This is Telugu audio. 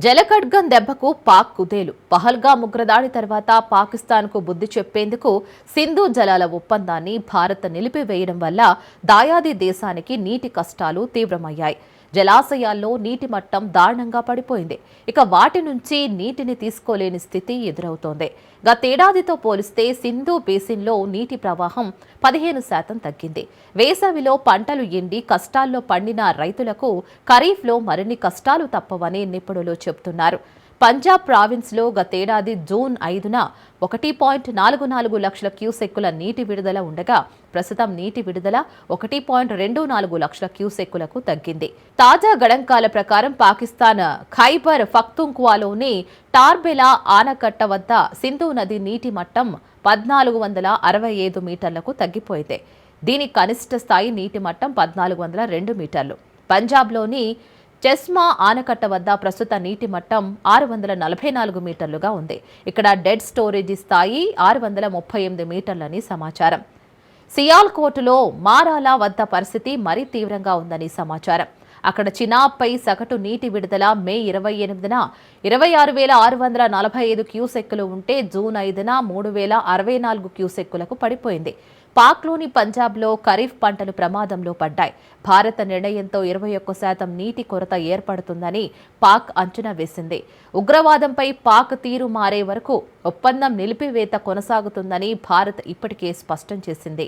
జలఖడ్గం దెబ్బకు పాక్ కుదేలు. పహల్గామ్ ఉగ్రదాడి తర్వాత పాకిస్తాన్కు బుద్ధి చెప్పేందుకు సింధు జలాల ఒప్పందాన్ని భారత్ నిలిపివేయడం వల్ల దాయాది దేశానికి నీటి కష్టాలు తీవ్రమయ్యాయి. జలాశయాల్లో నీటి మట్టం దారుణంగా పడిపోయింది. ఇక వాటి నుంచి నీటిని తీసుకోలేని స్థితి ఎదురవుతోంది. గతేడాదితో పోలిస్తే సింధు బేసిన్లో నీటి ప్రవాహం 15% తగ్గింది. వేసవిలో పంటలు ఎండి కష్టాల్లో పండిన రైతులకు ఖరీఫ్లో మరిన్ని కష్టాలు తప్పవని నిపుణులు చెబుతున్నారు. పంజాబ్ ప్రావిన్స్లో గతేడాది జూన్ 5న 1.44 లక్షల క్యూసెక్కుల నీటి విడుదల ఉండగా ప్రస్తుతం నీటి విడుదల 1.24 లక్షల క్యూసెక్కులకు తగ్గింది. తాజా గణాంకాల ప్రకారం పాకిస్తాన్ ఖైబర్ పఖ్తూన్ఖ్వాలోని టార్బెలా ఆనకట్ట వద్ద సింధు నది నీటి మట్టం 1465 మీటర్లకు తగ్గిపోయింది. దీని కనిష్ట స్థాయి నీటి మట్టం 1402 మీటర్లు. పంజాబ్లోని చెస్మా ఆనకట్ట వద్ద ప్రస్తుత నీటి మట్టం 644 మీటర్లుగా ఉంది. ఇక్కడ డెడ్ స్టోరేజీ స్థాయి 638 మీటర్లని సమాచారం. సియాల్కోట్లో మారాలా వద్ద పరిస్థితి మరీ తీవ్రంగా ఉందని సమాచారం. అక్కడ చినాబ్పై సగటు నీటి విడుదల మే 28న 26,645 క్యూసెక్కులు ఉంటే జూన్ 5న 3,064 క్యూసెక్కులకు పడిపోయింది. పాక్లోని పంజాబ్లో ఖరీఫ్ పంటలు ప్రమాదంలో పడ్డాయి. భారత నిర్ణయంతో 21% నీటి కొరత ఏర్పడుతుందని పాక్ అంచనా వేసింది. ఉగ్రవాదంపై పాక్ తీరు మారే వరకు ఒప్పందం నిలిపివేత కొనసాగుతుందని భారత్ ఇప్పటికే స్పష్టం చేసింది.